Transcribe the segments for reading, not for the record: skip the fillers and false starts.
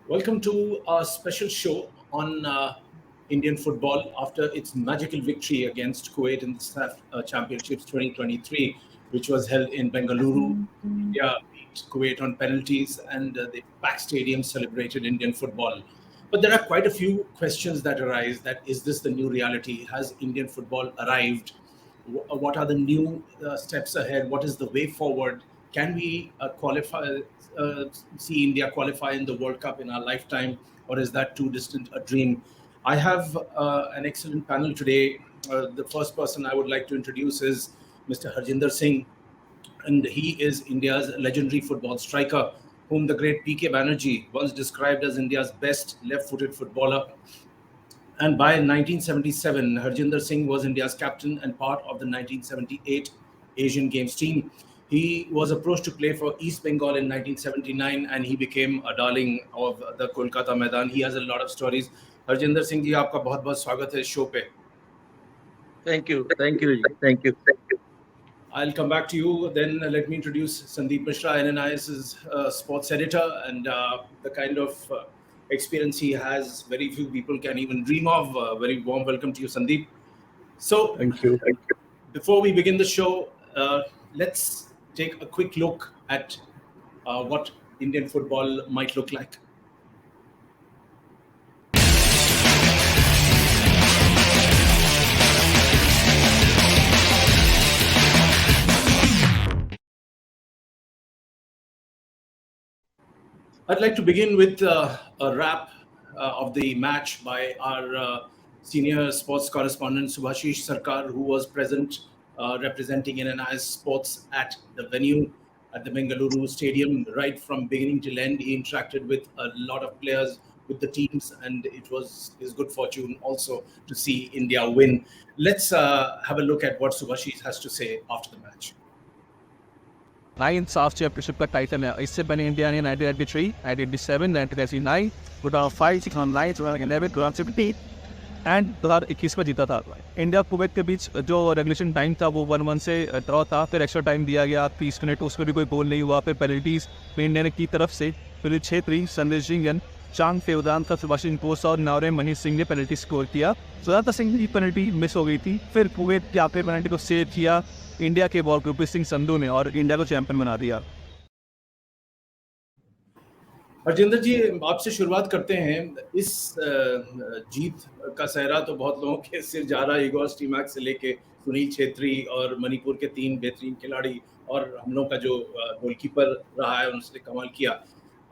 Welcome to our special show on Indian football after its magical victory against Kuwait in the SAFF Championships 2023, which was held in Bengaluru. India beat Kuwait on penalties and the packed stadium celebrated Indian football. But there are quite a few questions that arise that is this the new reality? Has Indian football arrived? What are the new steps ahead? What is the way forward? Can we qualify, uh, see India qualify in the World Cup in our lifetime, or is that too distant a dream? I have an excellent panel today. The first person I would like to introduce is Mr. Harjinder Singh, and he is India's legendary football striker, whom the great PK Banerjee once described as India's best left-footed footballer. And by 1977, Harjinder Singh was India's captain and part of the 1978 Asian Games team. He was approached to play for East Bengal in 1979 and he became a darling of the Kolkata Maidan. He has a lot of stories. Harjinder Singh ji, आपका बहुत-बहुत स्वागत है इस show पे. Thank you. Thank you. I'll come back to you. Then let me introduce Sandeep Mishra, NNIS's sports editor, and the kind of experience he has, very few people can even dream of. Very warm welcome to you, Sandeep. So, Thank you. before we begin the show, let's take a quick look at what Indian football might look like. I'd like to begin with a wrap of the match by our senior sports correspondent Subhashish Sarkar, who was present representing NNI's sports at the venue at the Bengaluru Stadium right from beginning till end. He interacted with a lot of players, with the teams, and it was his good fortune also to see India win. Let's have a look at what Subhashish has to say after the match. 9 SAFF Championship का title है. इससे पहले India ने 1983, 1987, 1989, 2005, 2009, 2011, 2017 and 2021 में जीता था. India Kuwait के बीच जो रेगुलेशन टाइम था वो 1-1 से ड्रॉ था. फिर एक्स्ट्रा टाइम दिया गया 30 मिनट, उसमें भी कोई गोल नहीं हुआ. फिर पेनल्टीज में इंडिया की तरफ से सुनील छेत्री, चांग फेवदान था, सुभाष बोस और नौरे मनीष सिंह ने पेनल्टी स्कोर किया. सुजाता सिंह की पेनल्टी मिस हो गई थी. फिर कुवैत के आखिरी पेनल्टी को सेव किया इंडिया के बॉल ग्रुप सिंह संधू ने और इंडिया को चैंपियन बना दिया. हरजिंदर जी, आपसे शुरुआत करते हैं. इस जीत का सहरा तो बहुत लोगों के सिर जा रहा है. इगोर स्टीमैक से लेके सुनील छेत्री और मणिपुर के 3 बेहतरीन खिलाड़ी और हम लोग का जो गोलकीपर रहा है उसने कमाल किया.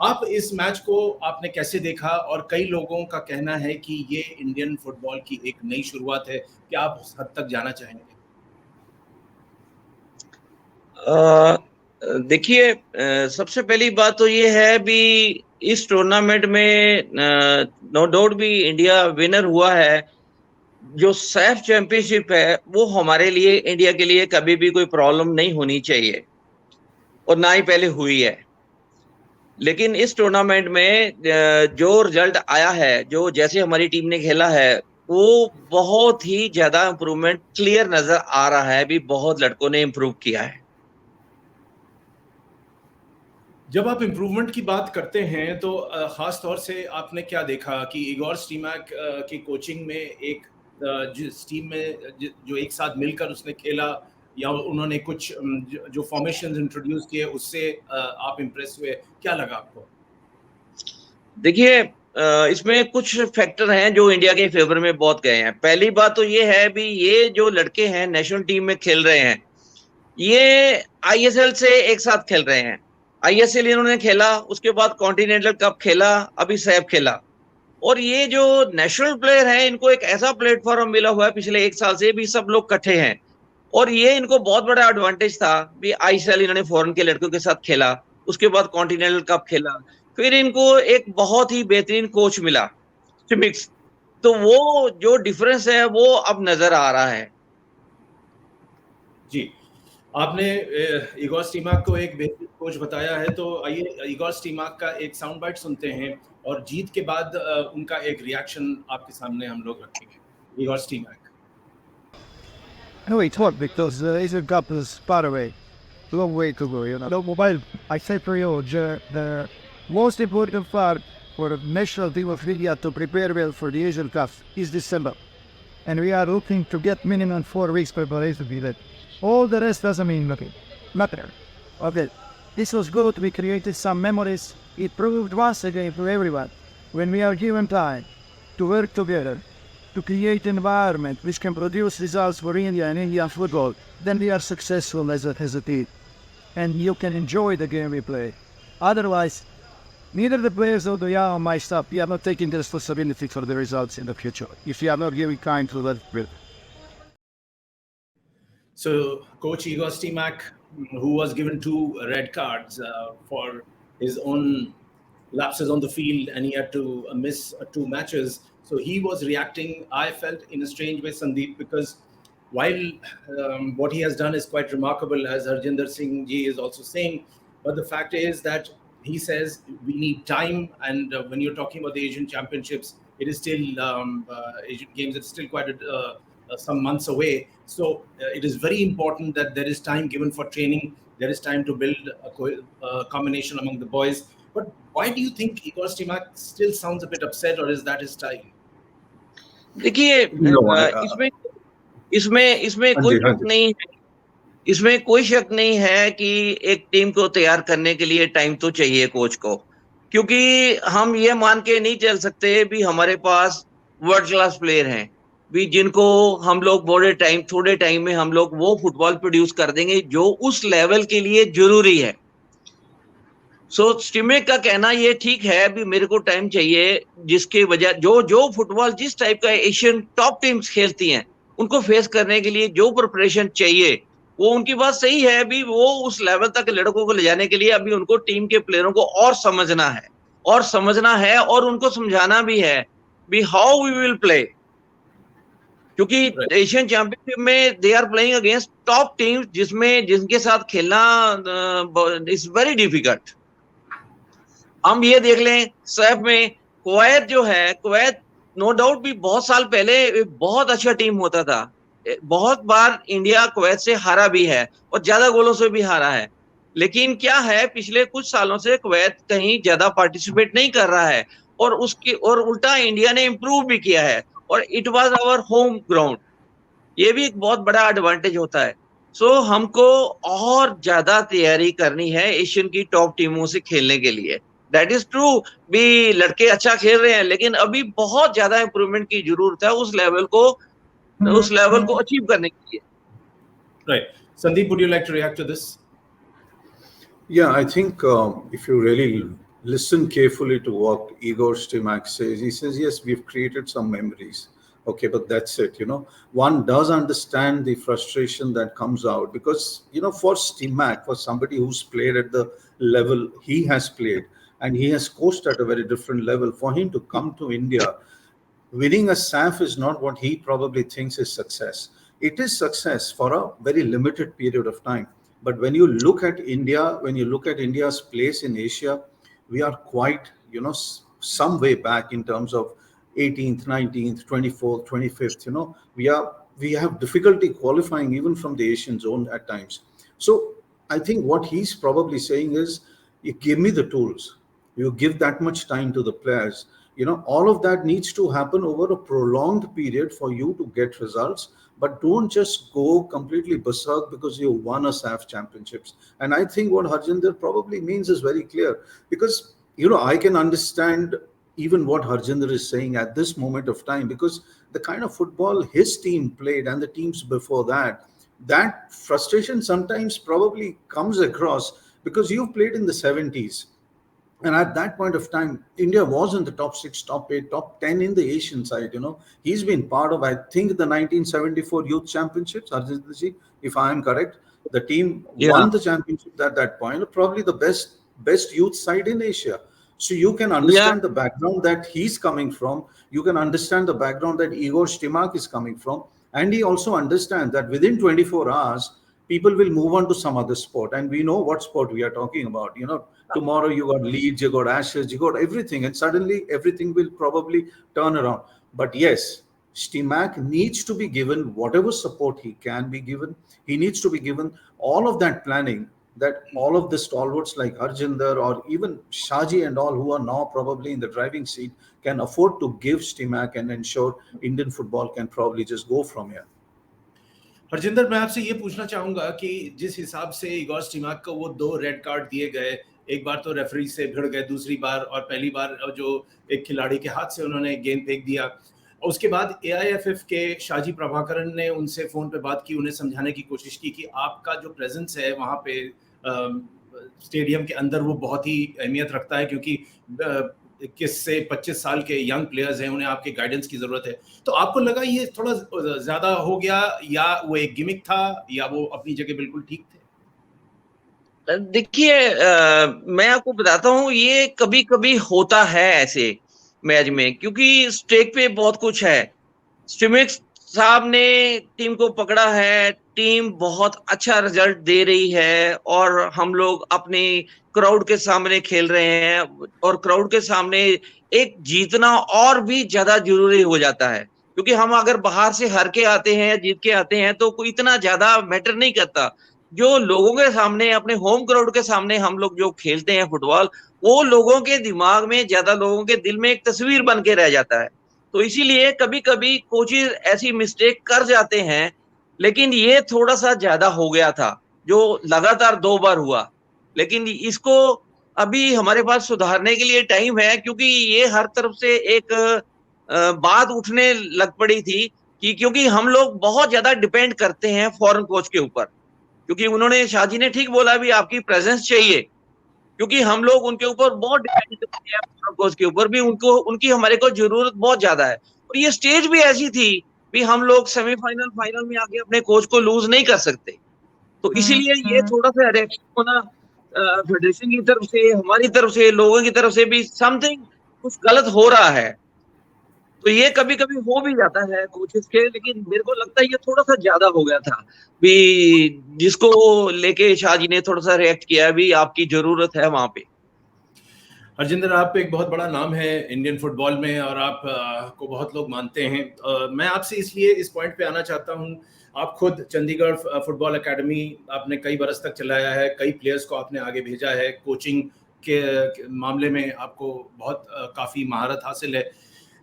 आप इस मैच को आपने कैसे देखा? और कई लोगों का कहना है कि ये इंडियन फुटबॉल की एक नई शुरुआत है. क्या आप उस हद तक जाना चाहेंगे? देखिए, सबसे पहली बात तो ये है भी इस टूर्नामेंट में नो डाउट भी इंडिया विनर हुआ है. जो सैफ चैंपियनशिप है वो हमारे लिए, इंडिया के लिए कभी भी कोई प्रॉब्लम नहीं होनी चाहिए और ना ही पहले हुई है. लेकिन इस टूर्नामेंट में जो रिजल्ट आया है, जो जैसे हमारी टीम ने खेला है, वो बहुत ही ज्यादा इम्प्रूवमेंट क्लियर नजर आ रहा है. भी बहुत लड़कों ने इम्प्रूव किया है. जब आप इम्प्रूवमेंट की बात करते हैं तो खास तौर से आपने क्या देखा कि इगोर स्टीमैक की कोचिंग में एक जिस टीम में जो एक साथ मिलकर उसने खेला या उन्होंने कुछ जो फॉर्मेशंस इंट्रोड्यूस किए उससे आप इम्प्रेस हुए? क्या लगा आपको? देखिए, इसमें कुछ फैक्टर हैं जो इंडिया के फेवर में बहुत गए हैं. पहली बात तो ये है भी ये जो लड़के हैं नेशनल टीम में खेल रहे हैं, ये आईएसएल से एक साथ खेल रहे हैं. आईएसएल इन्होंने खेला, उसके बाद कॉन्टिनेंटल कप खेला, अभी सैफ खेला. और ये जो नेशनल प्लेयर हैं इनको एक ऐसा प्लेटफॉर्म मिला हुआ है पिछले 1 साल से भी सब लोग इकट्ठे हैं. और ये इनको बहुत बड़ा एडवांटेज था भी आईएसएल इन्होंने फॉरेन के लड़कों के साथ खेला, उसके बाद कॉन्टिनेंटल कप खेला, फिर इनको एक बहुत ही बेहतरीन कोच मिला मिक्स. तो वो जो डिफरेंस है वो अब नजर आ रहा है. जी, आपने इगोर स्टीमैक को एक बेहतरीन कोच बताया है, तो आइए इगोर स्टीमैक का एक साउंड बाइट सुनते हैं और जीत के बाद उनका एक रिएक्शन आपके सामने हम लोग रखेंगे. Igor Stimac. No, it's hard because Asian Cup is far away, long way to go. No mobile. I say for you, the most important part for the national team of India to prepare well for the Asian Cup is December. And we are looking to get minimum 4 weeks preparation period. All the rest doesn't mean nothing. Matter. Okay. This was good. We created some memories. It proved once again for everyone, when we are given time to work together, to create an environment which can produce results for India and Indian football, then we are successful as a team. And you can enjoy the game we play. Otherwise, neither the players nor the young my staff, we are not taking the responsibility for the results in the future if we are not giving time to that. So, Coach Igor Stimac, who was given 2 red cards for his own lapses on the field, and he had to miss 2 matches. So he was reacting, I felt, in a strange way, Sandeep, because while what he has done is quite remarkable, as Harjinder Singh ji is also saying, but the fact is that he says we need time, and when you're talking about the Asian Championships, it is still Asian Games, it's still quite some months away. So it is very important that there is time given for training. There is time to build a combination among the boys. But why do you think Igor Stimac still sounds a bit upset, or is that his style? देखिए, इसमें कोई शक नहीं है, इसमें कोई शक नहीं है कि एक टीम को तैयार करने के लिए टाइम तो चाहिए कोच को, क्योंकि हम ये मान के नहीं चल सकते भी हमारे पास वर्ल्ड क्लास प्लेयर हैं भी जिनको हम लोग थोड़े टाइम में हम लोग वो फुटबॉल प्रोड्यूस कर देंगे जो उस लेवल के लिए जरूरी है। सो स्टिमेक का कहना ये ठीक है भी मेरे को टाइम चाहिए, जिसके वजह जो फुटबॉल जिस टाइप का एशियन टॉप टीम्स खेलती हैं उनको फेस करने के लिए जो प्रिपरेशन चाहिए, वो उनकी बात सही है भी वो उस लेवल तक लड़कों को ले जाने के लिए अभी उनको टीम के प्लेयरों को और समझना है और उनको समझाना भी है भी हाउ वी विल प्ले, क्योंकि एशियन चैंपियनशिप में they are playing against top teams जिनके साथ खेलना इज वेरी डिफिकल्ट। हम ये देख लें सैफ में कुवैत जो है, कुवैत नो डाउट भी बहुत साल पहले बहुत अच्छा टीम होता था, बहुत बार इंडिया कुवैत से हारा भी है और ज्यादा गोलों से भी हारा है, लेकिन क्या है पिछले कुछ सालों से कुवैत कहीं ज्यादा पार्टिसिपेट नहीं कर रहा है और उल्टा इंडिया ने इम्प्रूव भी किया है और it was our home ground. ये भी एक बहुत बड़ा एडवांटेज होता है। सो हमको और ज्यादा तैयारी करनी है एशियन की टॉप टीमों से खेलने के लिए। दैट इज ट्रू भी लड़के अच्छा खेल रहे हैं, लेकिन अभी बहुत ज्यादा इंप्रूवमेंट की जरूरत है उस लेवल को अचीव करने के लिए। Right. Sandeep, would you like to react to this? Yeah, I think if you really listen carefully to what Igor Stimac says, he says, yes, we've created some memories. Okay, but that's it, One does understand the frustration that comes out because, for Stimac, for somebody who's played at the level he has played, and he has coached at a very different level, for him to come to India, winning a SAFF is not what he probably thinks is success. It is success for a very limited period of time. But when you look at India, when you look at India's place in Asia, we are quite, some way back in terms of 18th, 19th, 24th, 25th, we have difficulty qualifying even from the Asian zone at times. So I think what he's probably saying is, you give me the tools, you give that much time to the players, all of that needs to happen over a prolonged period for you to get results, but don't just go completely berserk because you won a SAFF championships. And I think what Harjinder probably means is very clear, because, I can understand even what Harjinder is saying at this moment of time, because the kind of football his team played and the teams before that frustration sometimes probably comes across because you've played in the 70s. And at that point of time, India was in the top 6, top 8, top 10 in the Asian side, He's been part of, I think, the 1974 Youth Championships, Harjinder ji, if I am correct. The team won the championship at that point, probably the best youth side in Asia. So you can understand the background that he's coming from. You can understand the background that Igor Stimac is coming from. And he also understands that within 24 hours, people will move on to some other sport. And we know what sport we are talking about. Tomorrow you got Leeds, you got Ashes, you got everything. And suddenly everything will probably turn around. But yes, Stimac needs to be given whatever support he can be given. He needs to be given all of that planning that all of the stalwarts like Harjinder or even Shaji and all who are now probably in the driving seat can afford to give Stimac and ensure Indian football can probably just go from here. Harjinder, मैं आपसे ये पूछना चाहूंगा कि जिस हिसाब से Igor Stimac को वो 2 रेड कार्ड दिए गए, एक बार तो रेफरी से भिड़ गए, दूसरी बार और पहली बार जो एक खिलाड़ी के हाथ से उन्होंने गेंद फेंक दिया, उसके बाद AIFF के शाजी प्रभाकरन ने उनसे फोन पे बात की, उन्हें समझाने की कोशिश की कि आपका जो प्रेजेंस है वहाँ पे स्टेडियम के अंदर वो बहुत ही अहमियत रखता है, क्योंकि 21 से 25 साल के यंग प्लेयर्स हैं, उन्हें आपके गाइडेंस की जरूरत है। तो आपको लगा ये थोड़ा ज्यादा हो गया, या वो एक गिमिक था, या वो अपनी जगह बिल्कुल ठीक थे? देखिए, मैं आपको बताता हूँ, ये कभी कभी होता है ऐसे मैच में, क्योंकि स्टेक पे बहुत कुछ है। स्टिमिक साहब ने टीम को पकड़ा है, टीम बहुत अच्छा रिजल्ट दे रही है और हम लोग अपने क्राउड के सामने खेल रहे हैं, और क्राउड के सामने एक जीतना और भी ज्यादा जरूरी हो जाता है, क्योंकि हम अगर बाहर से हार के आते हैं या जीत के आते हैं तो कोई इतना ज्यादा मैटर नहीं करता। जो लोगों के सामने, अपने होम क्राउड के सामने हम लोग जो खेलते हैं फुटबॉल, वो लोगों के दिमाग में, ज्यादा लोगों के दिल में एक तस्वीर बन के रह जाता है। तो इसीलिए कभी कभी कोचेज ऐसी मिस्टेक कर जाते हैं, लेकिन ये थोड़ा सा ज्यादा हो गया था, जो लगातार 2 बार हुआ। लेकिन इसको अभी हमारे पास सुधारने के लिए टाइम है, क्योंकि ये हर तरफ से एक बात उठने लग पड़ी थी कि क्योंकि हम लोग बहुत ज्यादा डिपेंड करते हैं फॉरेन कोच के ऊपर, क्योंकि उन्होंने, शाहजी ने ठीक बोला भी, आपकी प्रेजेंस चाहिए, क्योंकि हम लोग उनके ऊपर बहुत डिपेंड करते हैं, कोच के ऊपर भी उनको, उनकी हमारे को जरूरत बहुत ज्यादा है। और ये स्टेज भी ऐसी थी भी हम लोग सेमीफाइनल, फाइनल में आके अपने कोच को लूज नहीं कर सकते। तो इसीलिए ये थोड़ा सा रिएक्शन होना फेडरेशन की तरफ से, हमारी तरफ से, लोगों की तरफ से भी समथिंग कुछ गलत हो रहा है। तो ये कभी कभी हो भी जाता है कोचेस के, लेकिन मेरे को लगता है ये थोड़ा सा ज्यादा हो गया था भी, जिसको लेके शाहजी ने थोड़ा सा रिएक्ट किया भी, आपकी जरूरत है वहां पे। हरजिंदर, आप एक बहुत बड़ा नाम है इंडियन फुटबॉल में और आप को बहुत लोग मानते हैं। मैं आपसे इसलिए इस पॉइंट पे आना चाहता हूं, आप खुद चंडीगढ़ फुटबॉल एकेडमी आपने कई बरस तक चलाया है, कई प्लेयर्स को आपने आगे भेजा है, कोचिंग के मामले में आपको बहुत काफ़ी महारत हासिल है।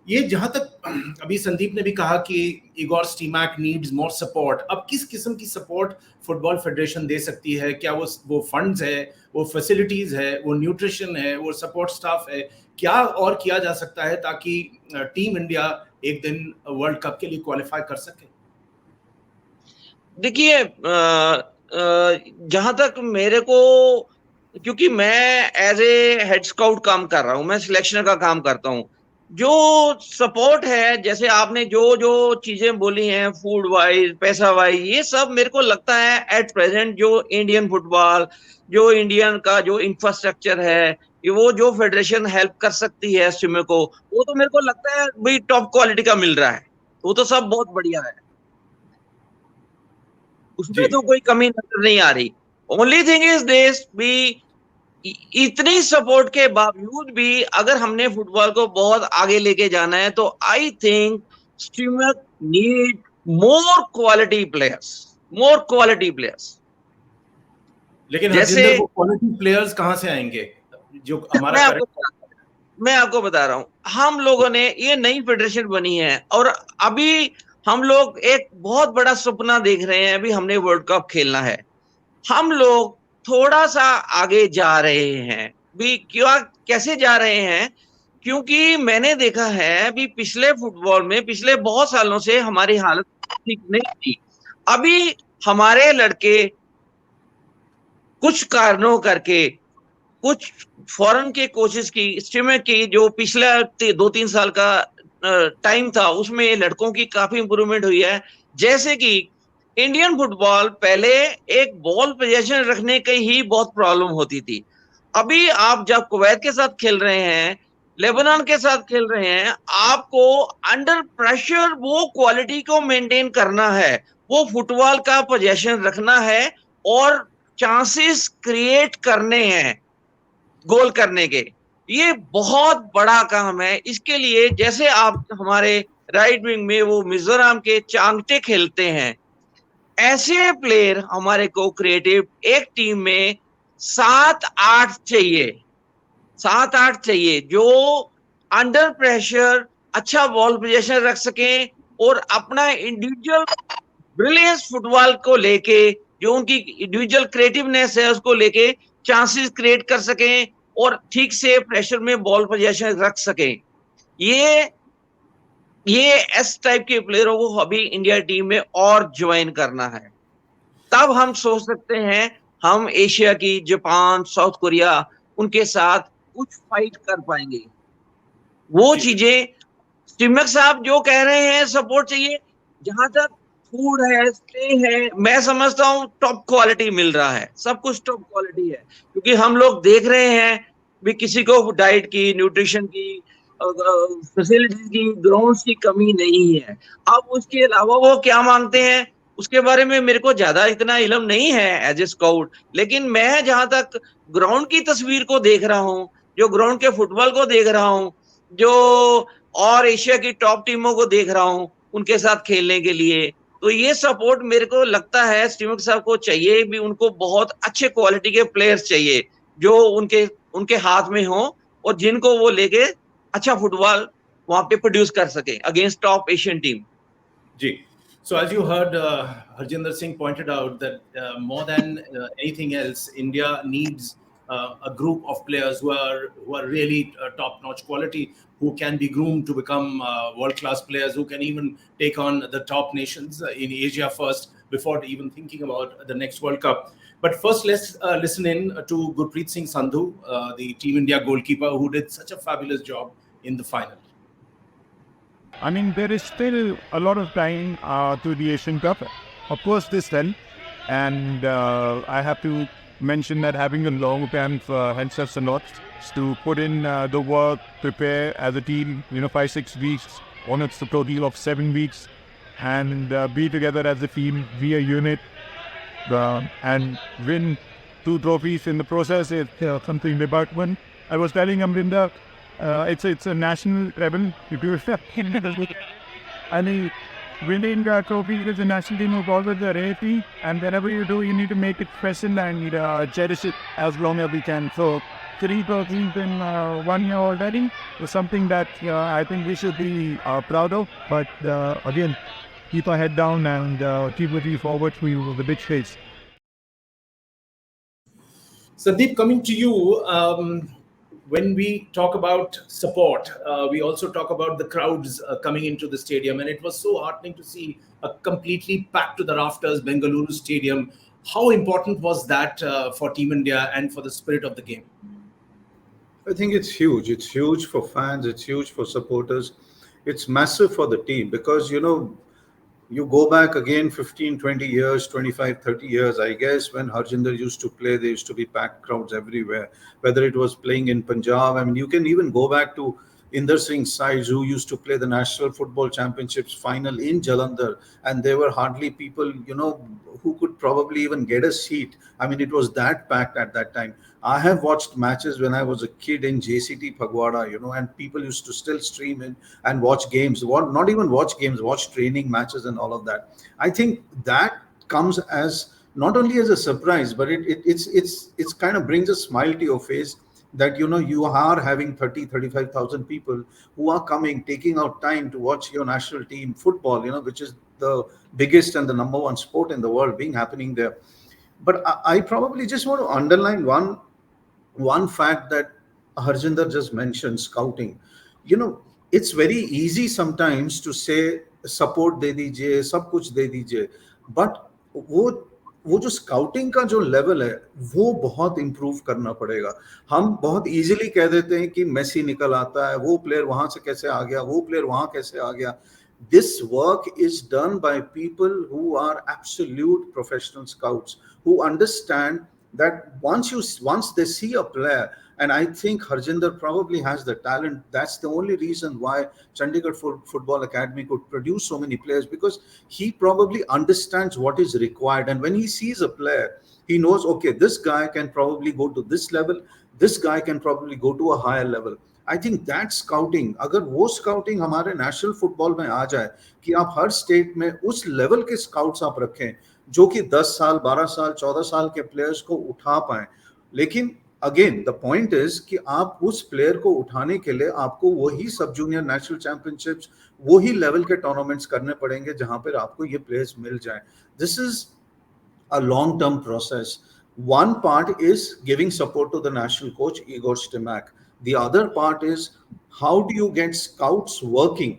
ये जहां तक अभी संदीप ने भी कहा कि Igor Stimac needs more support, अब किस किस्म की सपोर्ट फुटबॉल फेडरेशन दे सकती है? क्या वो फंड्स है, वो फैसिलिटीज है, वो न्यूट्रिशन है, वो सपोर्ट स्टाफ है? क्या और किया जा सकता है ताकि टीम इंडिया एक दिन वर्ल्ड कप के लिए क्वालिफाई कर सके? देखिए, जहां तक मेरे को, क्योंकि मैं एज ए हेड स्काउट काम कर रहा हूं, मैं सिलेक्शन का काम करता हूं, जो सपोर्ट है, जैसे आपने जो जो चीजें बोली हैं, फूड वाइज, पैसा वाइज, ये सब मेरे को लगता है एट प्रेजेंट जो इंडियन फुटबॉल, जो इंडियन का जो इंफ्रास्ट्रक्चर है, वो जो फेडरेशन हेल्प कर सकती है स्विमर को, वो तो मेरे को लगता है भाई टॉप क्वालिटी का मिल रहा है, वो तो सब बहुत बढ़िया है, उसमें तो कोई कमी नजर नहीं आ रही। ओनली थिंग इज दिस भी, इतनी सपोर्ट के बावजूद भी अगर हमने फुटबॉल को बहुत आगे लेके जाना है, तो I think swimmer need more quality players, more quality players. लेकिन जैसे वो क्वालिटी प्लेयर्स कहां से आएंगे? जो हमारा मैं आपको बता रहा हूं, हम लोगों ने, ये नई फेडरेशन बनी है और अभी हम लोग एक बहुत बड़ा सपना देख रहे हैं, अभी हमने वर्ल्ड कप खेलना है, हम लोग थोड़ा सा आगे जा रहे हैं भी। क्यों, कैसे जा रहे हैं? क्योंकि मैंने देखा है अभी पिछले फुटबॉल में, पिछले बहुत सालों से हमारी हालत ठीक नहीं थी। अभी हमारे लड़के कुछ कारणों करके, कुछ फॉरेन के कोचेस की, स्ट्रीमर की, जो पिछला 2-3 साल का टाइम था, उसमें लड़कों की काफी इंप्रूवमेंट हुई है। जैसे कि इंडियन फुटबॉल पहले एक बॉल पोजीशन रखने की ही बहुत प्रॉब्लम होती थी। अभी आप जब कुवैत के साथ खेल रहे हैं, लेबनान के साथ खेल रहे हैं, आपको अंडर प्रेशर वो क्वालिटी को मेंटेन करना है, वो फुटबॉल का पोजीशन रखना है और चांसेस क्रिएट करने हैं गोल करने के। ये बहुत बड़ा काम है। इसके लिए जैसे आप हमारे राइट विंग में वो मिजोरम के चांगटे खेलते हैं, ऐसे प्लेयर हमारे को क्रिएटिव एक टीम में 7-8 चाहिए, 7-8 चाहिए, जो अंडर प्रेशर अच्छा बॉल पोजीशन रख सके और अपना इंडिविजुअल ब्रिलियंस फुटबॉल को लेके, जो उनकी इंडिविजुअल क्रिएटिवनेस है उसको लेके चांसेस क्रिएट कर सकें और ठीक से प्रेशर में बॉल पोजीशन रख सकें। ये इस टाइप के प्लेयरों को अभी इंडिया टीम में और ज्वाइन करना है, तब हम सोच सकते हैं हम एशिया की, जापान, साउथ कोरिया, उनके साथ कुछ फाइट कर पाएंगे। वो चीजें स्टिमक साहब जो कह रहे हैं सपोर्ट चाहिए। जहां तक फूड है, स्टे है, मैं समझता हूँ टॉप क्वालिटी मिल रहा है, सब कुछ टॉप क्वालिटी है, क्योंकि हम लोग देख रहे हैं भी किसी को डाइट की, न्यूट्रिशन की, फैसिलिटीज की, ग्राउंड्स की कमी नहीं है। अब उसके अलावा वो क्या मांगते हैं उसके बारे में मेरे को ज्यादा इतना इल्म नहीं है एज ए स्काउट, लेकिन मैं जहां तक ग्राउंड की तस्वीर को देख रहा हूँ, जो ग्राउंड के फुटबॉल को देख रहा हूँ, जो और एशिया की टॉप टीमों को देख रहा हूँ उनके साथ खेलने के लिए, तो ये सपोर्ट मेरे को लगता है स्टीमक साहब को चाहिए भी। उनको बहुत अच्छे क्वालिटी के प्लेयर्स चाहिए जो उनके हाथ में हो और जिनको वो लेके अच्छा फुटबॉल वहां पे प्रोड्यूस कर सके अगेंस्ट टॉप एशियन टीम। जी, so as you heard, Harjinder Singh pointed out that more than anything else, India needs a group of players who are really top-notch quality, who can be groomed to become world-class players, who can even take on the top nations in Asia first before even thinking about the next World Cup. But first, let's listen in to Gurpreet Singh Sandhu, the Team India goalkeeper, who did such a fabulous job in the final. I mean, there is still a lot of time to the Asian Cup. Of course, this then. And I have to mention that having a long camp helps us a lot to put in the work, prepare as a team, 5-6 weeks, on it's a total of 7 weeks, and be together as a team, be a unit, and win 2 trophies in the process. It's something about one. I was telling Amrinda, it's a national level. If you I mean, winning trophies as a national team is always a rarity, and whenever you do, you need to make it special and cherish it as long as we can. So 3 trophies in 1 year already was something that I think we should be proud of. But again, keep our head down and keep looking forward to the big stage. Sandeep, coming to you, when we talk about support, we also talk about the crowds coming into the stadium, and it was so heartening to see a completely packed to the rafters Bengaluru stadium. How important was that for Team India and for the spirit of the game? I think it's huge. It's huge for fans. It's huge for supporters. It's massive for the team because, you go back again 15, 20 years, 25, 30 years, I guess, when Harjinder used to play, there used to be packed crowds everywhere, whether it was playing in Punjab. I mean, you can even go back to Inder Singh's sides who used to play the National Football Championships final in Jalandhar, and there were hardly people, who could probably even get a seat. I mean, it was that packed at that time. I have watched matches when I was a kid in JCT Phagwada, and people used to still stream in and watch games. Not even watch games, watch training matches and all of that. I think that comes as not only as a surprise, but it's kind of brings a smile to your face that you are having 35,000 people who are coming, taking out time to watch your national team football, which is the biggest and the number 1 sport in the world happening there. But I probably just want to underline one fact that Harjinder just mentioned: scouting. It's very easy sometimes to say support de dijiye, sab kuch de dijiye, but वो जो scouting का जो level है वो बहुत improve करना पड़ेगा. हम बहुत इजीली कह देते हैं कि मेसी निकल आता है, वो प्लेयर वहां से कैसे आ गया, वो प्लेयर वहां कैसे आ गया. This work is done by people who are absolute professional scouts who understand that once they see a player, and I think Harjinder probably has the talent. That's the only reason why Chandigarh Football Academy could produce so many players, because he probably understands what is required. And when he sees a player, he knows, okay, this guy can probably go to this level, this guy can probably go to a higher level. I think that scouting, अगर वो scouting हमारे national football में आ जाए कि आप हर state में उस level के scouts आप रखें जो कि 10 साल, 12 साल, 14 साल के प्लेयर्स को उठा पाए। लेकिन अगेन द पॉइंट इज कि आप उस प्लेयर को उठाने के लिए आपको वही सब जूनियर नेशनल चैंपियनशिप्स, वही लेवल के टूर्नामेंट्स करने पड़ेंगे जहां पर आपको ये प्लेयर्स मिल जाए। This is a long-term process. One part is giving support to the national coach Igor Stimac. The other part is how do you get scouts working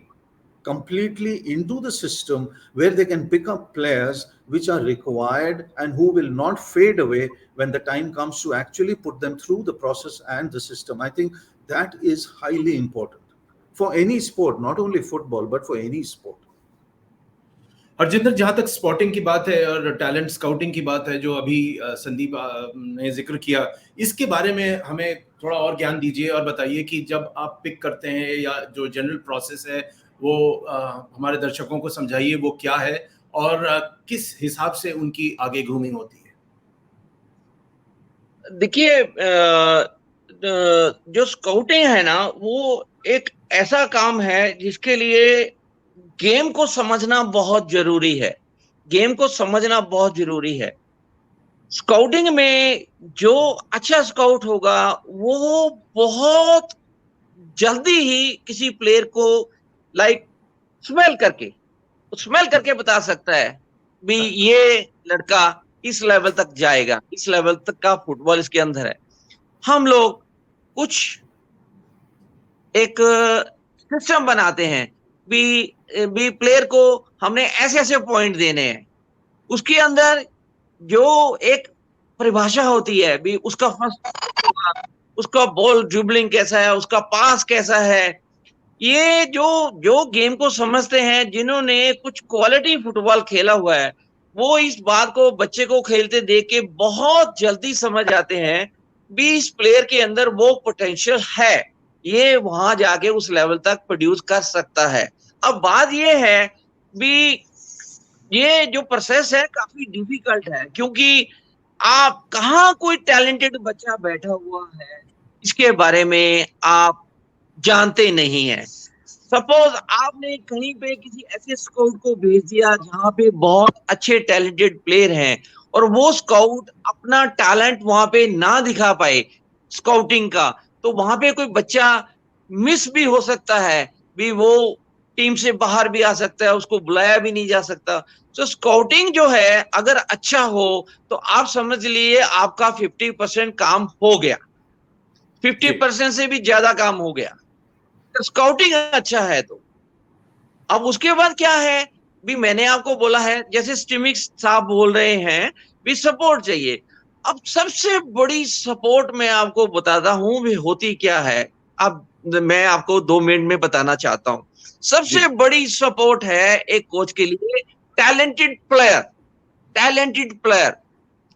completely into the system where they can pick up players which are required and who will not fade away when the time comes to actually put them through the process and the system. I think that is highly important for any sport, not only football, but for any sport. Harjinder, जहां तक spotting की बात है और talent scouting की बात है जो अभी संदीप ने जिक्र किया, इसके बारे में हमें थोड़ा और ज्ञान दीजिए और बताइए कि जब आप पिक करते हैं या जो जनरल प्रोसेस है वो हमारे दर्शकों को समझाइए वो क्या है और किस हिसाब से उनकी आगे ग्रूमिंग होती है। देखिए, जो स्काउटिंग है ना, वो एक ऐसा काम है जिसके लिए गेम को समझना बहुत जरूरी है। गेम को समझना बहुत जरूरी है। स्काउटिंग में जो अच्छा स्काउट होगा वो बहुत जल्दी ही किसी प्लेयर को स्मेल करके बता सकता है भी ये लड़का इस लेवल तक जाएगा, इस लेवल तक का फुटबॉल इसके अंदर है। हम लोग कुछ एक सिस्टम बनाते हैं भी प्लेयर को हमने ऐसे ऐसे पॉइंट देने हैं। उसके अंदर जो एक परिभाषा होती है भी उसका फर्स्ट, उसका बॉल ड्रिबलिंग कैसा है, उसका पास कैसा है। ये जो गेम को समझते हैं, जिन्होंने कुछ क्वालिटी फुटबॉल खेला हुआ है, वो इस बात को बच्चे को खेलते देख के बहुत जल्दी समझ जाते हैं भी इस प्लेयर के अंदर वो पोटेंशियल है, ये वहां जाके उस लेवल तक प्रोड्यूस कर सकता है। अब बात ये है भी ये जो प्रोसेस है काफी डिफिकल्ट है, क्योंकि आप कहाँ कोई टैलेंटेड बच्चा बैठा हुआ है इसके बारे में आप जानते नहीं है। सपोज आपने कहीं पे किसी ऐसे स्काउट को भेज दिया जहां पे बहुत अच्छे टैलेंटेड प्लेयर हैं और वो स्काउट अपना टैलेंट वहां पे ना दिखा पाए स्काउटिंग का, तो वहां पे कोई बच्चा मिस भी हो सकता है भी, वो टीम से बाहर भी आ सकता है, उसको बुलाया भी नहीं जा सकता। तो स्काउटिंग जो है अगर अच्छा हो तो आप समझ लिए आपका 50% काम हो गया, 50% से भी ज्यादा काम हो गया। तो स्काउटिंग अच्छा है तो अब उसके बाद क्या है भी, मैंने आपको बोला है जैसे स्टिमिक साहब बोल रहे हैं भी सपोर्ट चाहिए। अब सबसे बड़ी सपोर्ट मैं आपको बताता हूं भी होती क्या है। अब मैं आपको 2 मिनट में बताना चाहता हूं। सबसे बड़ी सपोर्ट है एक कोच के लिए टैलेंटेड प्लेयर।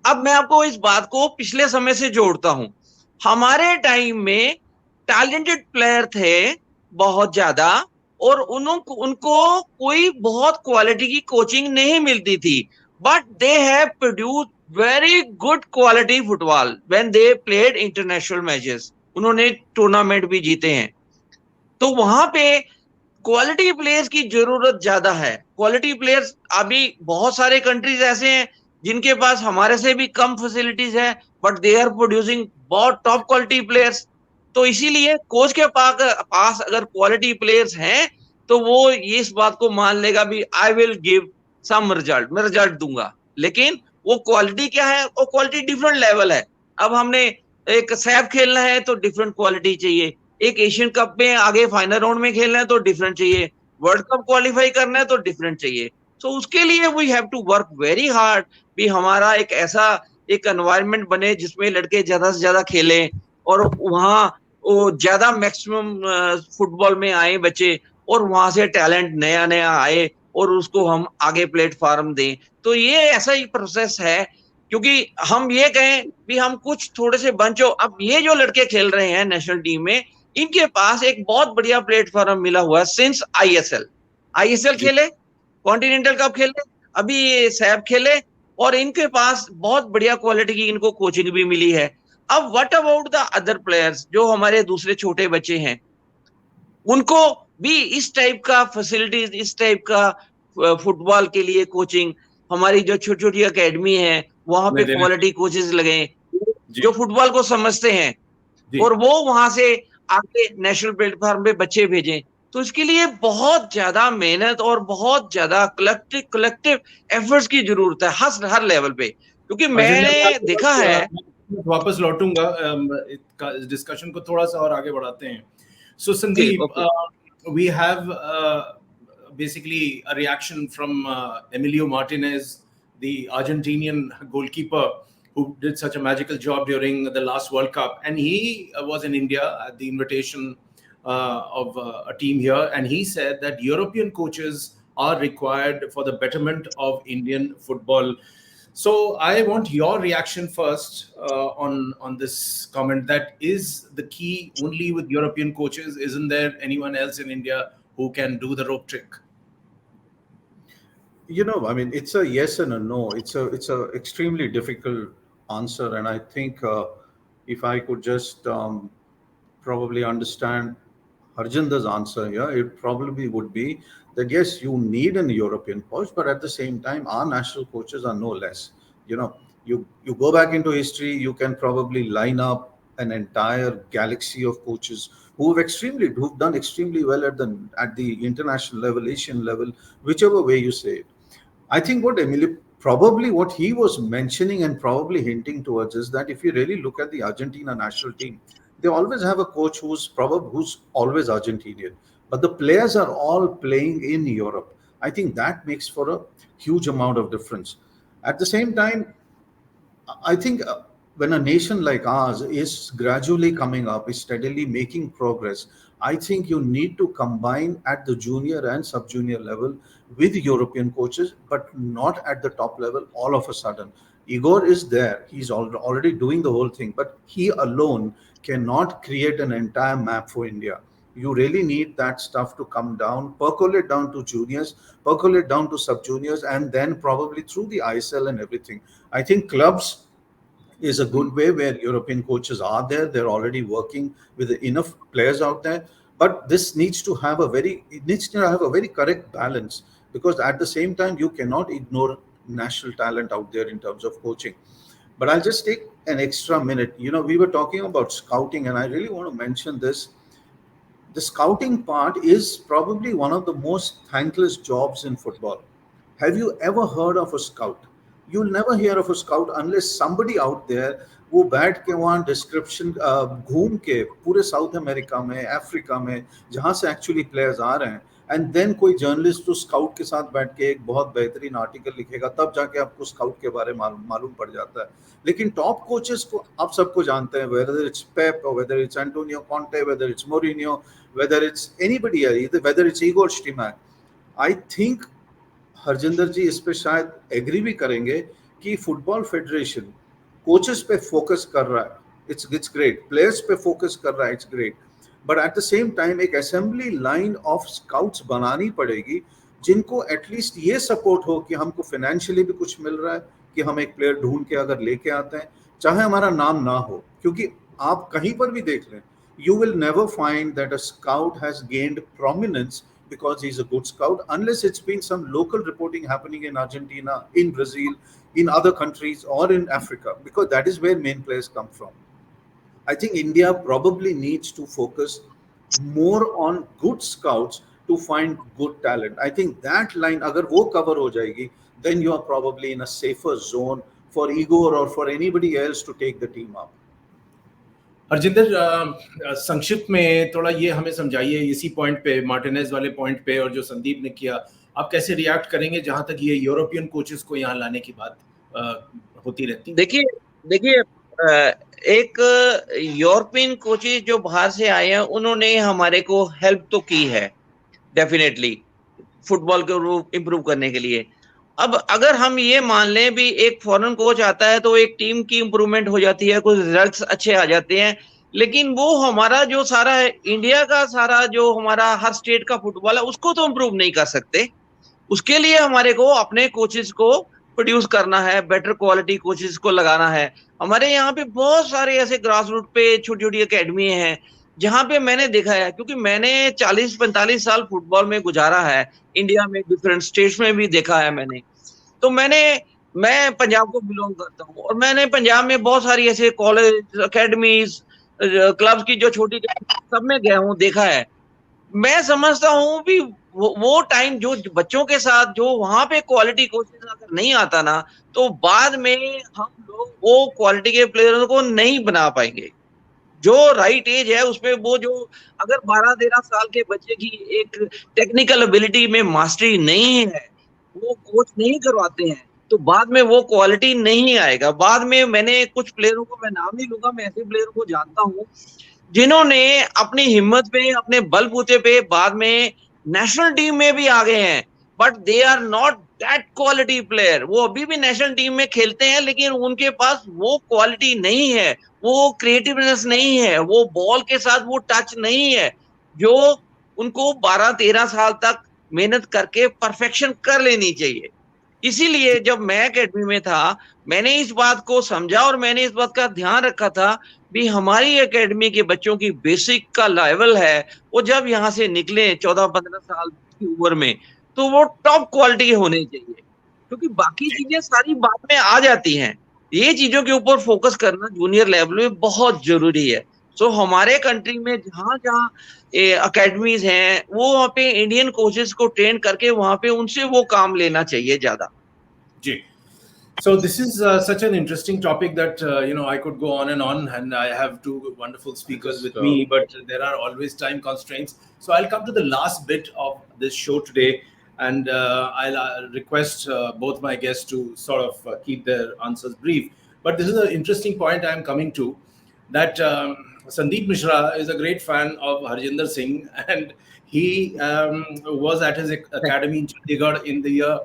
अब मैं आपको इस बात को पिछले समय से जोड़ता हूं। हमारे टाइम में टैलेंटेड प्लेयर थे बहुत ज्यादा और उनको कोई बहुत क्वालिटी की कोचिंग नहीं मिलती थी, but they have produced very good quality football when they played international matches. उन्होंने टूर्नामेंट भी जीते हैं। तो वहां पे क्वालिटी प्लेयर्स की जरूरत ज्यादा है। क्वालिटी प्लेयर्स अभी बहुत सारे कंट्रीज ऐसे हैं जिनके पास हमारे से भी कम फैसिलिटीज है, बट दे आर प्रोड्यूसिंग बहुत टॉप क्वालिटी प्लेयर्स। तो इसीलिए कोच के पास अगर क्वालिटी प्लेयर्स हैं तो वो ये इस बात को मान लेगा भी I will give some result, मैं रिजल्ट दूंगा। लेकिन वो क्वालिटी क्या है, वो क्वालिटी डिफरेंट लेवल है। अब हमने एक सैफ खेलना है तो डिफरेंट क्वालिटी चाहिए, एक एशियन कप में आगे फाइनल राउंड में खेलना है तो डिफरेंट चाहिए, वर्ल्ड कप क्वालिफाई करना है तो डिफरेंट चाहिए। तो उसके लिए we have to work very hard भी हमारा एक ऐसा एक एनवायरनमेंट बने जिसमें लड़के ज्यादा से ज्यादा खेलें और वहाँ वो ज्यादा मैक्सिमम फुटबॉल में आए बच्चे और वहां से टैलेंट नया नया आए और उसको हम आगे प्लेटफॉर्म दें। तो ये ऐसा ही प्रोसेस है, क्योंकि हम ये कहें भी हम कुछ थोड़े से बंचो। अब ये जो लड़के खेल रहे हैं नेशनल टीम में, इनके पास एक बहुत बढ़िया प्लेटफॉर्म मिला हुआ है सिंस आईएसएल खेले, कॉन्टिनेंटल कप खेले, अभी ये सैफ खेले और इनके पास बहुत बढ़िया क्वालिटी की इनको कोचिंग भी मिली है। अब what about the other players जो हमारे दूसरे छोटे बच्चे हैं, उनको भी इस टाइप का फैसिलिटीज, इस टाइप का फुटबॉल के लिए कोचिंग हमारी जो छोटी छोटी अकेडमी है वहां पे क्वालिटी कोचेस लगे जो फुटबॉल को समझते हैं और वो वहां से आगे नेशनल प्लेटफॉर्म पे बच्चे भेजें। तो इसके लिए बहुत ज्यादा मेहनत और बहुत ज्यादा कलेक्टिव एफर्ट्स की जरूरत है हर लेवल पे, क्योंकि मैंने देखा है। वापस लौटूंगा, डिस्कशन को थोड़ा सा और आगे बढ़ाते हैं। सो Sandeep, we have basically a reaction from Emilio Martinez, the Argentinian goalkeeper who did such a magical job during the last World Cup. And he was in India at the invitation of a team here. And he said that European coaches are required for the betterment of Indian football. So I want your reaction first on this comment. That is the key only with European coaches. Isn't there anyone else in India who can do the rope trick? I mean, it's a yes and a no. It's a extremely difficult answer, and I think if I could just probably understand Harjinder's answer here, it probably would be that yes, you need an European coach, but at the same time, our national coaches are no less. You go back into history, you can probably line up an entire galaxy of coaches who've done extremely well at the international level, Asian level, whichever way you say it. I think what he was mentioning and probably hinting towards is that if you really look at the Argentina national team, they always have a coach who's always Argentinian, but the players are all playing in Europe. I think that makes for a huge amount of difference. At the same time, I think when a nation like ours is gradually coming up, is steadily making progress, I think you need to combine at the junior and sub-junior level with European coaches, but not at the top level all of a sudden. Igor is there. He's already doing the whole thing, but he alone cannot create an entire map for India. You really need that stuff to come down, percolate down to juniors, percolate down to sub-juniors, and then probably through the ISL and everything. I think clubs is a good way where European coaches are there. They're already working with enough players out there. But this needs to have a very correct balance, because at the same time, you cannot ignore national talent out there in terms of coaching. But I'll just take an extra minute. We were talking about scouting, and I really want to mention this. The scouting part is probably one of the most thankless jobs in football. Have you ever heard of a scout? You'll never hear of a scout unless somebody out there वो बैठ के वहाँ description घूम के पूरे south America में, Africa में, जहाँ से एक्चुअली प्लेयर्स आ रहे हैं, एंड देन कोई जर्नलिस्ट तो स्काउट के साथ बैठ के एक बहुत बेहतरीन आर्टिकल लिखेगा, तब जाके आपको स्काउट के बारे में मालूम पड़ जाता है. लेकिन टॉप कोचेस को आप सबको जानते हैं, वेदर इट्स पेप और whether it's Antonio Conte, whether it's Mourinho, whether it's anybody, whether it's Igor Stimac. I think Harjinder ji इस पे शायद एग्री भी करेंगे कि फुटबॉल फेडरेशन कोचेस पे फोकस कर रहा है, इट्स ग्रेट. प्लेयर्स पे फोकस कर रहा है, it's great. But at the same time एक असेंबली लाइन ऑफ स्काउट्स बनानी पड़ेगी जिनको एटलीस्ट ये सपोर्ट हो कि हमको फाइनेंशियली भी कुछ मिल रहा है, कि हम एक प्लेयर ढूंढ के अगर लेके आते हैं, चाहे हमारा नाम ना हो. क्योंकि आप कहीं पर भी देख लें, you will never find that a scout has gained prominence because he's a good scout, unless it's been some local reporting happening in Argentina, in Brazil, in other countries, or in Africa, because that is where main players come from. I think India probably needs to focus more on good scouts to find good talent. I think that line, agar wo cover ho jayegi, then you are probably in a safer zone for Igor or for anybody else to take the team up. Harjinder, संक्षिप्त में थोड़ा ये हमें समझाइए इसी point पे, Martinez वाले point पे, और जो संदीप ने किया, आप कैसे रिएक्ट करेंगे जहां तक ये यूरोपियन कोचेस को यहाँ लाने की बात होती रहती है? देखिए एक यूरोपियन कोचेस जो बाहर से आए हैं, उन्होंने हमारे को हेल्प तो की है डेफिनेटली फुटबॉल को इम्प्रूव करने के लिए. अब अगर हम ये मान लें भी एक फॉरेन कोच आता है तो एक टीम की इंप्रूवमेंट हो जाती है, कुछ रिजल्ट्स अच्छे आ जाते हैं, लेकिन वो हमारा जो सारा है इंडिया का सारा जो हमारा हर स्टेट का फुटबॉल है उसको तो इम्प्रूव नहीं कर सकते. उसके लिए हमारे को अपने कोचेस को प्रोड्यूस करना है, बेटर क्वालिटी कोचेस को लगाना है. हमारे यहाँ पे बहुत सारे ऐसे ग्रास रूट पे छोटी छोटी अकेडमी हैं जहाँ पे मैंने देखा है, क्योंकि मैंने 40-45 साल फुटबॉल में गुजारा है, इंडिया में डिफरेंट स्टेट्स में भी देखा है मैंने. तो मैं पंजाब को बिलोंग करता हूँ और मैंने पंजाब में बहुत सारी ऐसे कॉलेज, अकेडमीज, क्लब्स की जो छोटी सब में गया हूँ, देखा है। मैं समझता हूँ भी वो टाइम जो बच्चों के साथ जो वहां पे क्वालिटी कोचेस अगर नहीं आता ना, तो बाद में हम लोग वो क्वालिटी के प्लेयरों को नहीं बना पाएंगे। जो राइट एज है उसमें वो जो अगर 12-13 साल के बच्चे की एक टेक्निकल एबिलिटी में मास्टरी नहीं है, वो कोच नहीं करवाते हैं, तो बाद में वो क्वालिटी नहीं आएगा। बाद में मैंने कुछ प्लेयरों को, मैं नाम नहीं लूंगा, मैं ऐसे प्लेयरों को जानता हूँ जिन्होंने अपनी हिम्मत पे, अपने बलबूते पे बाद में नेशनल टीम में भी आ गए हैं, but they are not that quality player. वो अभी भी नेशनल टीम में खेलते हैं, लेकिन उनके पास वो क्वालिटी नहीं है, वो क्रिएटिवनेस नहीं है, वो बॉल के साथ वो टच नहीं है जो उनको 12-13 साल तक मेहनत करके परफेक्शन कर लेनी चाहिए। इसीलिए जब मैं एकेडमी में था, मैंने इस बात को समझा और मैंने इस बात का ध्यान रखा था भी हमारी एकेडमी के बच्चों की बेसिक का लेवल है, वो जब यहाँ से निकले 14-15 साल की उम्र में, तो वो टॉप क्वालिटी होने चाहिए, क्योंकि बाकी चीजें सारी बाद में आ जाती हैं। ये चीजों के ऊपर फोकस करना जूनियर लेवल में बहुत जरूरी है। सो हमारे कंट्री में जहां जहां अकेडमीज हैं, वो वहाँ पे इंडियन कोचेस को ट्रेन करके वहां पे उनसे वो काम लेना चाहिए ज्यादा। जी. So this is such an interesting topic that I could go on, and I have two wonderful speakers with me, but there are always time constraints. So I'll come to the last bit of this show today, and I'll request both my guests to sort of keep their answers brief. But this is an interesting point I'm coming to, that Sandeep Mishra is a great fan of Harjinder Singh, and he was at his academy in Chandigarh in the year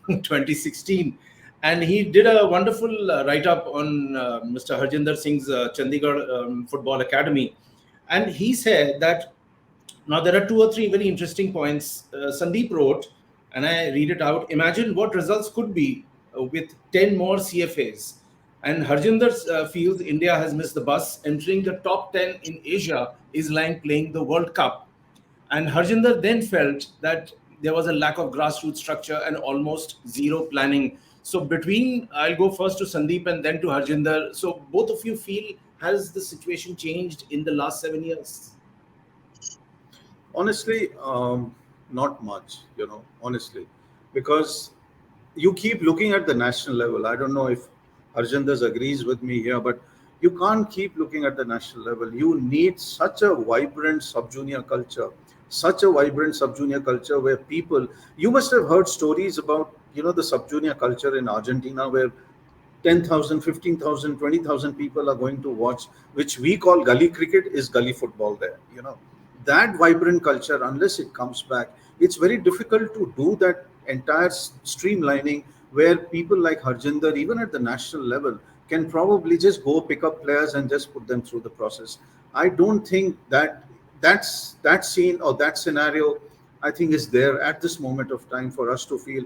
2016. And he did a wonderful write-up on Mr. Harjinder Singh's Chandigarh Football Academy. And he said that, now there are 2 or 3 very interesting points. Sandeep wrote, and I read it out, imagine what results could be with 10 more CFAs. And Harjinder feels India has missed the bus. Entering the top 10 in Asia is like playing the World Cup. And Harjinder then felt that there was a lack of grassroots structure and almost zero planning. So I'll go first to Sandeep and then to Harjinder. So both of you feel, has the situation changed in the last 7 years? Honestly, not much, honestly, because you keep looking at the national level. I don't know if Harjinder agrees with me here, but you can't keep looking at the national level. You need such a vibrant sub-junior culture, where people, you must have heard stories about, the sub-junior culture in Argentina, where 10,000, 15,000, 20,000 people are going to watch, which we call gully cricket, is gully football there. That vibrant culture, unless it comes back, it's very difficult to do that entire streamlining where people like Harjinder, even at the national level, can probably just go pick up players and just put them through the process. I don't think that scene or that scenario, I think, is there at this moment of time for us to feel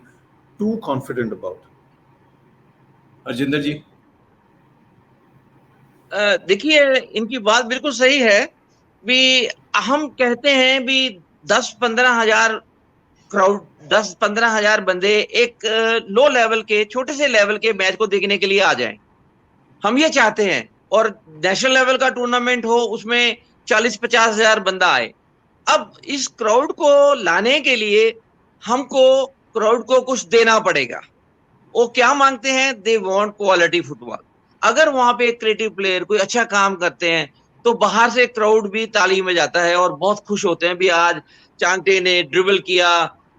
too confident about. Harjinder ji, देखिए, इनकी बात बिल्कुल सही है भी हम कहते हैं भी 10-15 हजार क्राउड, 10-15 हजार बंदे एक लो लेवल के, छोटे से लेवल के मैच को देखने के लिए आ जाएं। हम ये चाहते हैं, और नेशनल लेवल का टूर्नामेंट हो, उसमें 40-50 हजार बंदा आए। अब इस क्राउड को लाने के लिए हमको क्राउड को कुछ देना पड़ेगा। वो क्या मांगते हैं? They want quality football. अगर वहां पे क्रिएटिव प्लेयर कोई अच्छा काम करते हैं, तो बाहर से क्राउड भी ताली में जाता है और बहुत खुश होते हैं भी आज चांगटे ने ड्रिबल किया,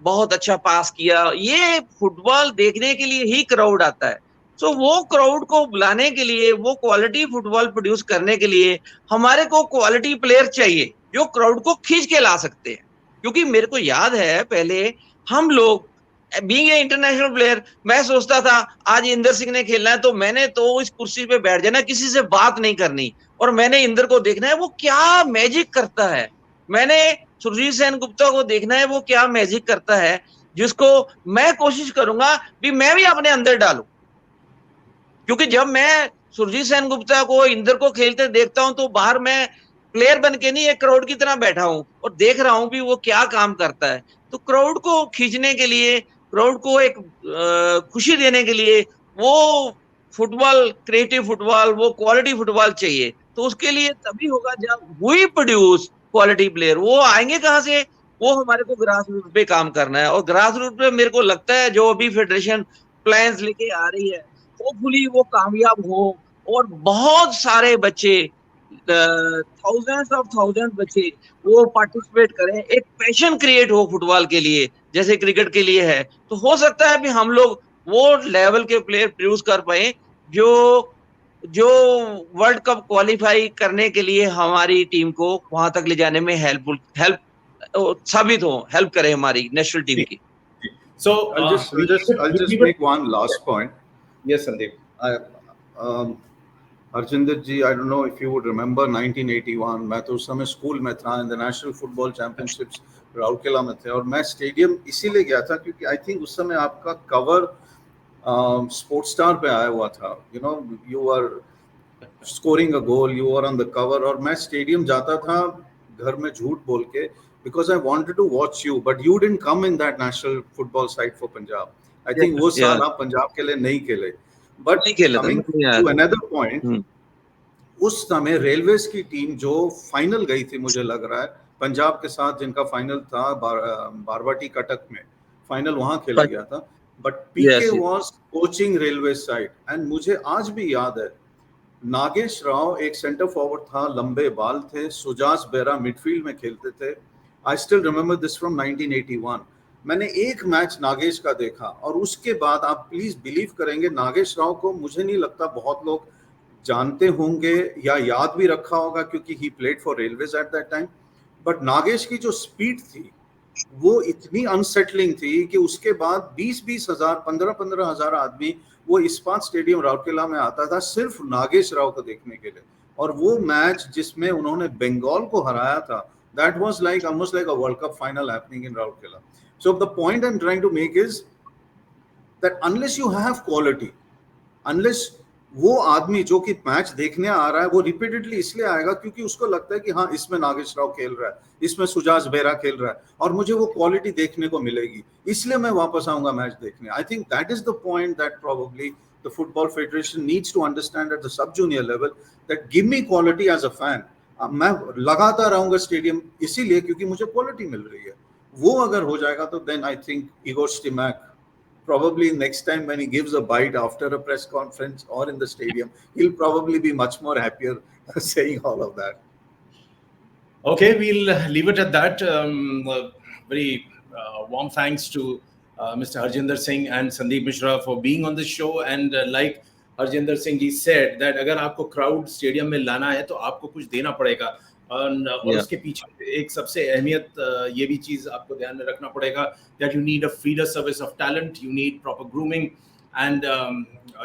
बहुत अच्छा पास किया। ये फुटबॉल देखने के लिए ही क्राउड आता है। सो वो क्राउड को बुलाने के लिए, वो क्वालिटी फुटबॉल प्रोड्यूस करने के लिए हमारे को क्वालिटी प्लेयर चाहिए जो क्राउड को खींच के ला सकते हैं। क्योंकि मेरे को याद है, पहले हम लोग बीइंग ए इंटरनेशनल प्लेयर, मैं सोचता था आज इंदर सिंह ने खेलना है तो मैंने तो इस कुर्सी पे बैठ जाना, किसी से बात नहीं करनी, और मैंने इंदर को देखना है वो क्या मैजिक करता है। मैंने सुरजीत सेन गुप्ता को देखना है वो क्या मैजिक करता है, जिसको मैं कोशिश करूंगा भी मैं भी अपने अंदर डालूं। क्योंकि जब मैं सुरजीत सेन गुप्ता को, इंदर को खेलते देखता हूं, तो बाहर मैं प्लेयर बन के नहीं, एक क्राउड की तरह बैठा हूं और देख रहा हूं भी वो क्या काम करता है। तो क्राउड को खींचने के लिए क्राउड को एक खुशी देने के लिए वो फुटबॉल, क्रिएटिव फुटबॉल, वो क्वालिटी फुटबॉल चाहिए। तो उसके लिए तभी होगा जब वी प्रोड्यूस क्वालिटी प्लेयर। वो आएंगे कहाँ से? वो हमारे को ग्रास रूट पे काम करना है, और ग्रास रूट पे मेरे को लगता है जो अभी फेडरेशन प्लान्स लेके आ रही है, होपफुली वो कामयाब हो और बहुत सारे बच्चे, थाउजेंड बच्चे वो पार्टिसिपेट करें, एक पैशन क्रिएट हो फुटबॉल के लिए, जैसे क्रिकेट के लिए है। तो हो सकता है कि हम लोग वो लेवल के प्लेयर प्रोड्यूस कर पाए जो जो वर्ल्ड कप क्वालिफाई करने के लिए हमारी टीम को वहां तक ले जाने में हेल्प साबित हो, हेल्प करे हमारी नेशनल टीम की। So I'll just make one last point. Yes, Sandeep. Harjinder ji, I don't know if you would remember 1981. मैं तो उस समय स्कूल में था, in the national football championships Rourkela में थे, और मैं स्टेडियम इसीलिए गया था क्योंकि आई थिंक उस समय आपका कवर स्पोर्ट्स स्टार पे आया हुआ था। You know, you are scoring a goal, you are on the cover, और मैं स्टेडियम जाता था घर में झूठ बोल के, because I wanted to watch you, but you didn't come in that national football side for Punjab. I think वो साल आप पंजाब के लिए नहीं खेले। But coming to another point, उस समय रेलवेज की टीम जो फाइनल गई थी, मुझे लग रहा है पंजाब के साथ, जिनका फाइनल था बारवाटी कटक में, फाइनल वहां खेला गया था, but PK was coaching railway side. And मुझे आज भी याद है, नागेश राव एक सेंटर फॉरवर्ड था, लंबे बाल थे, सुजास बेरा मिडफील्ड में खेलते थे। I still remember this from 1981। मैंने एक मैच नागेश का देखा, और उसके बाद आप प्लीज बिलीव करेंगे, नागेश राव को मुझे नहीं लगता बहुत लोग जानते होंगे या याद भी रखा होगा, क्योंकि he played for railways at that time. But Nagesh की जो स्पीड थी वो इतनी अनसेटलिंग थी कि उसके बाद 20-20 हजार, 15-15 हजार आदमी वो इस्पात स्टेडियम राउरकेला में आता था सिर्फ नागेश राव को देखने के लिए। और वो मैच जिसमें उन्होंने बंगाल को हराया था, that was like almost like a world cup final happening in Rourkela. So the point I am trying to make is that unless you have quality, unless वो आदमी जो कि मैच देखने आ रहा है वो रिपीटेडली इसलिए आएगा क्योंकि उसको लगता है कि हाँ, इसमें नागेश राव खेल रहा है, इसमें सुजास बेरा खेल रहा है, और मुझे वो क्वालिटी देखने को मिलेगी, इसलिए मैं वापस आऊंगा मैच देखने। I think that is the point that probably the football federation needs to understand at the sub junior level, that give me quality as a fan. मैं लगातार आऊंगा स्टेडियम इसीलिए क्योंकि मुझे क्वालिटी मिल रही है। वो अगर हो जाएगा तो then I think Igor Stimac probably next time when he gives a bite after a press conference or in the stadium, he'll probably be much more happier saying all of that. Okay, we'll leave it at that. Very warm thanks to Mr. Harjinder Singh and Sandeep Mishra for being on the show. And like Harjinder Singh ji said, that अगर आपको crowd stadium में लाना है तो आपको कुछ देना पड़ेगा, और उसके पीछे एक सबसे अहमियत ये भी चीज आपको ध्यान में रखना पड़ेगा, that you need a feeder service of talent, you need proper grooming, and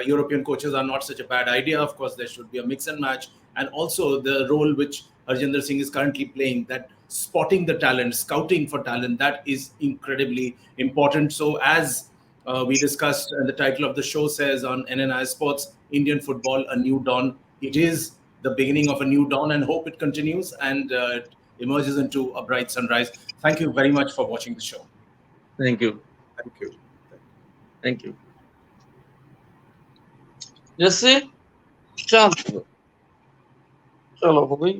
European coaches are not such a bad idea. Of course, there should be a mix and match, and also the role which Harjinder Singh is currently playing, that spotting the talent, scouting for talent, that is incredibly important. So as we discussed, and the title of the show says on NNI Sports, Indian Football, A New Dawn. It is the beginning of a new dawn, and hope it continues and it emerges into a bright sunrise. Thank you very much for watching the show. Thank you. Thank you. Thank you. जैसे चलो हो गई।